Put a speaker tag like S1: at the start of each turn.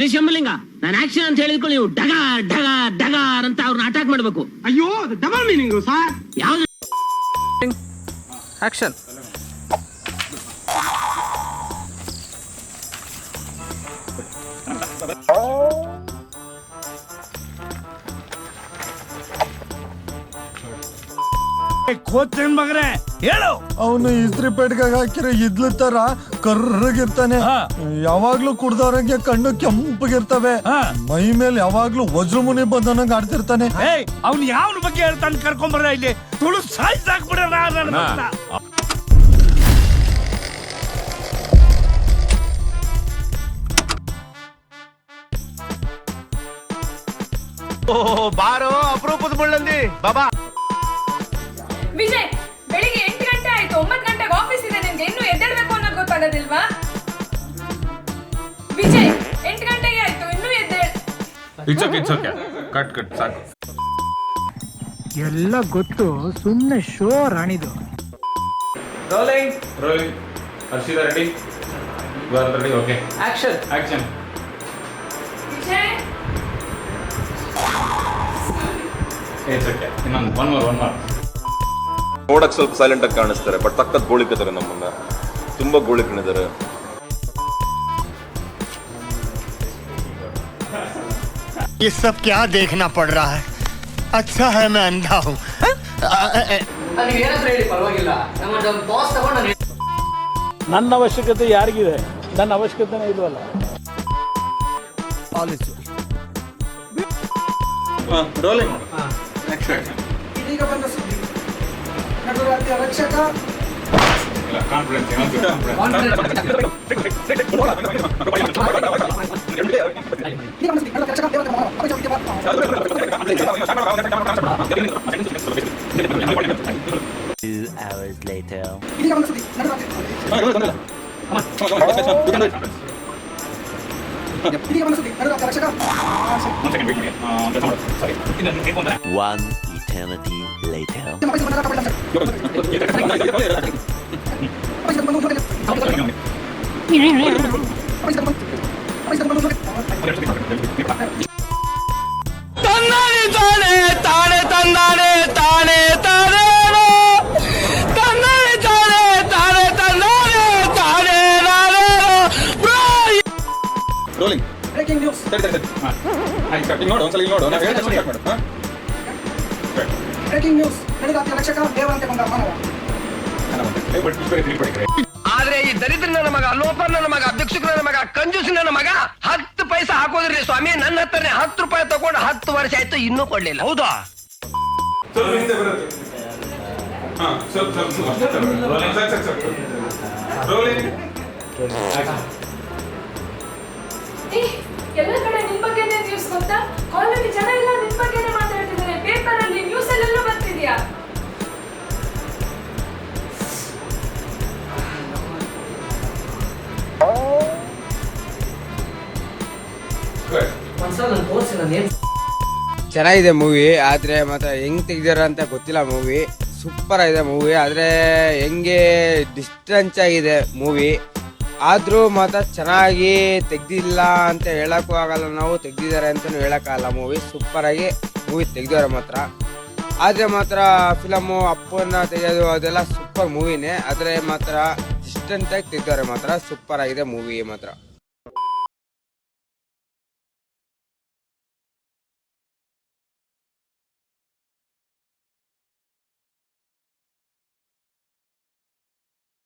S1: ಶಂಭಲಿಂಗ, ನಾನು ಆಕ್ಷನ್ ಅಂತ ಹೇಳಿದ್ಕೊಳ್ಳಿ, ನೀವು ಡಗಾರ್ ಡಗಾರ್ ಡಗಾರ್ ಅಂತ ಅವ್ರನ್ನ ಅಟ್ಯಾಕ್ ಮಾಡ್ಬೇಕು.
S2: ಅಯ್ಯೋ, ಅದು ಡಬಲ್ ಮೀನಿಂಗ್ ಸರ್.
S1: ಯಾವ್ದು
S3: ಆಕ್ಷನ್?
S4: ಕೋತಿನ್ ಮಗನೇ ಹೇಳು.
S5: ಅವನು ಇಸ್ತ್ರಿ ಪೇಟ್ಗೆ ಹಾಕಿರೋ ಇದ್ಲು ತರ ಕರ್ರಗಿರ್ತಾನೆ. ಯಾವಾಗ್ಲೂ ಕುಡ್ದವ್ರಂಗೆ ಕಣ್ಣು ಕೆಂಪಗಿರ್ತವೆ. ಮೈ ಮೇಲೆ ಯಾವಾಗ್ಲೂ ವಜ್ರಮುನಿ ಬಂದನಂಗ್ ಆಡ್ತಿರ್ತಾನೆ.
S4: ಅವ್ನು ಯಾವನ ಬಗ್ಗೆ ಹೇಳ್ತಾನೆ ಕರ್ಕೊಂಬರ ಇಲ್ಲಿ ತುಳು ಸಾಯ್ಸಾಕ್ಬಿಡ.
S6: ಬಾರೋ ಅಪರೂಪದ ಮುಳ್ಳಂದಿ ಬಾಬಾ.
S7: ವಿಜಯ್, ಬೆಳಿಗ್ಗೆ 8 ಗಂಟೆ ಆಯ್ತು, 9 ಗಂಟೆಗೆ ಆಫೀಸ್ ಇದೆ. ನಿಮ್ಗೆ ಇನ್ನೂ ಎದ್ದೇಳ್ಬೇಕು ಅನ್ನೋದು ಗೊತ್ತಾಗೋದಿಲ್ವಾ? ವಿಜಯ್, 8 ಗಂಟೆಗೆ ಆಯ್ತು, ಇನ್ನೂ ಎದ್ದೇಳ.
S3: ಇಟ್ಸ್ ಓಕೆ ಕಟ್ ಸಾಕು.
S2: ಎಲ್ಲ ಗೊತ್ತು, ಸುಮ್ಮನೆ ಶೋ ರಾಣಿದು.
S3: ರೋಲಿಂಗ್ ಹರ್ಷಿದ ready, you are ready? Okay, action.
S7: Vijay,
S3: it's okay. ಇನ್ನೊಂದು ಒನ್ ಮೋರ್.
S8: ನೋಡಕ್ ಸ್ವಲ್ಪ ಸೈಲೆಂಟ್ ಆಗಿ ಕಾಣಿಸ್ತಾರೆ, ಬಟ್ ತಕ್ಕದ್ ಗೋಳಿಕತಾರೆ, ನಮ್ಮನ್ನ ತುಂಬಾ ಗೋಳಿಕೊಂಡಿದ್ದಾರೆ.
S6: ये सब क्या देखना पड़ रहा है? अच्छा है मैं अंधा हूँ.
S4: ನನ್ನ ಅವಶ್ಯಕತೆ ಯಾರಿಗಿದೆ? ನನ್ನ ಅವಶ್ಯಕತೆನೇ ಇಲ್ವಲ್ಲ.
S3: ರೋಲಿಂಗ್
S2: ಇದೀಗ ಬಂದ ಸುದ್ದಿ, ನಡುರಾತ್ರಿಯ ರಕ್ಷಕ
S9: One eternity later.
S3: Rolling.
S2: Breaking news.
S3: ನೋಡು, ಒಂದ್ಸಲ ಇಲ್ಲಿ ನೋಡು.
S2: Breaking news. ನಡುರಾತ್ರಿಯ ರಕ್ಷಕ ದೇವರಂತೆ ಬಂದ ಮಾನವ.
S6: ಆದ್ರೆ ಈ ದರಿದ್ರ ನನ್ನ ಮಗ, ಲೋಪರ್ ನನ್ನ ಮಗ, ಭಿಕ್ಷುಕ ನನ್ನ ಮಗ, ಕಂಜೂಸಿ ನನ್ನ ಮಗ 10 ಪೈಸೆ ಹಾಕೋದ್ರಿ ಸ್ವಾಮಿ. ನನ್ನ ಹತ್ರನೇ 10 ರೂಪಾಯಿ ತಗೊಂಡು 10 ವರ್ಷ ಆಯ್ತು, ಇನ್ನೂ ಕೊಡ್ಲಿಲ್ಲ. ಹೌದಾ?
S7: ಎಲ್ಲ ಕಡೆ ನಿಮ್ ಬಗ್ಗೆನೇ ನ್ಯೂಸ್ ಗೊತ್ತಾ? ಕಾಲೇಜ್ ಜನ ಎಲ್ಲ ನಿಮ್ ಬಗ್ಗೆನೇ ಮಾತಾಡ್ತಿದ್ದಾರೆ. ಪೇಪರ್ ಅಲ್ಲಿ, ನ್ಯೂಸ್ ಅಲ್ಲೆಲ್ಲ ಬರ್ತಿದ್ಯಾ?
S10: ಚೆನ್ನಾಗಿದೆ ಮೂವಿ, ಆದರೆ ಮಾತ್ರ ಹೆಂಗೆ ತೆಗ್ದಾರ ಅಂತ ಗೊತ್ತಿಲ್ಲ. ಮೂವಿ ಸೂಪರ್ ಆಗಿದೆ ಮೂವಿ, ಆದರೆ ಹೆಂಗೆ ಡಿಸ್ಟೆನ್ಸ್ ಆಗಿದೆ ಮೂವಿ. ಆದರೂ ಮಾತ್ರ ಚೆನ್ನಾಗಿ ತೆಗ್ದಿಲ್ಲ ಅಂತ ಹೇಳೋಕ್ಕೂ ಆಗಲ್ಲ, ನಾವು ತೆಗ್ದಿದ್ದಾರೆ ಅಂತಲೂ ಹೇಳೋಕ್ಕಾಗಲ್ಲ. ಮೂವಿ ಸೂಪರಾಗಿ ಮೂವಿ ತೆಗ್ದವ್ರೆ ಮಾತ್ರ. ಆದರೆ ಮಾತ್ರ ಫಿಲಮು ಅಪ್ಪನ ತೆಗೆಯೋದು ಅದೆಲ್ಲ ಸೂಪರ್ ಮೂವಿನೇ, ಆದರೆ ಮಾತ್ರ ಡಿಸ್ಟೆನ್ಸಾಗಿ ತೆಗ್ದವ್ರೆ ಮಾತ್ರ. ಸೂಪರ್ ಆಗಿದೆ ಮೂವಿ ಮಾತ್ರ.